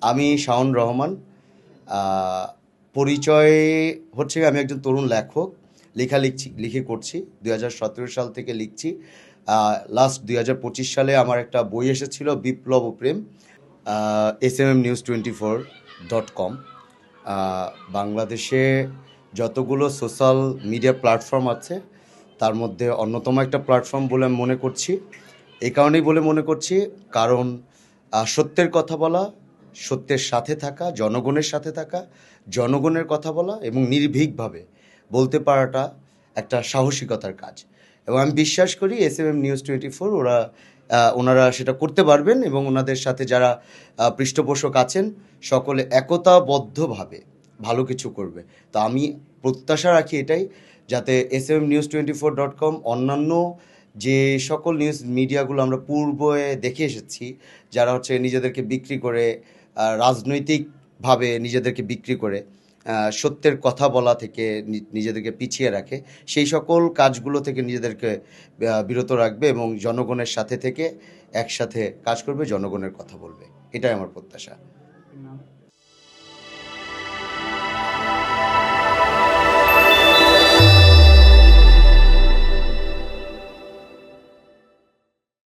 আমি শাওন রহমান। আহ, পরিচয় হচ্ছে আমি একজন তরুণ লেখক। লিখে করছি 2017 সাল থেকে লিখছি। লাস্ট 2025 সালে আমার একটা বই এসেছিল, বিপ্লব ও প্রেম। SMMnews24.com। বাংলাদেশে যতগুলো সোশ্যাল মিডিয়া প্ল্যাটফর্ম আছে তার মধ্যে অন্যতম একটা প্ল্যাটফর্ম বলে আমি মনে করছি। এই কারণেই বলে মনে করছি কারণ সত্যের কথা বলা, সত্যের সাথে থাকা, জনগণের সাথে থাকা, জনগণের কথা বলা এবং নির্ভীকভাবে বলতে পারাটা একটা সাহসিকতার কাজ। এবং আমি বিশ্বাস করি SMMnews24 ওনারা সেটা করতে পারবেন এবং ওনাদের সাথে যারা পৃষ্ঠপোষক আছেন সকলে একতাবদ্ধভাবে ভালো কিছু করবে। তো আমি প্রত্যাশা রাখি এটাই, যাতে SMMnews24.com অন্যান্য যে সকল নিউজ মিডিয়াগুলো আমরা পূর্বে দেখে এসেছি, যারা হচ্ছে নিজেদেরকে বিক্রি করে, রাজনৈতিকভাবে নিজেদেরকে বিক্রি করে, সত্যের কথা বলা থেকে নিজেদেরকে পিছিয়ে রাখে, সেই সকল কাজগুলো থেকে নিজেদেরকে বিরত রাখবে এবং জনগণের সাথে থেকে একসাথে কাজ করবে, জনগণের কথা বলবে। এটাই আমার প্রত্যাশা।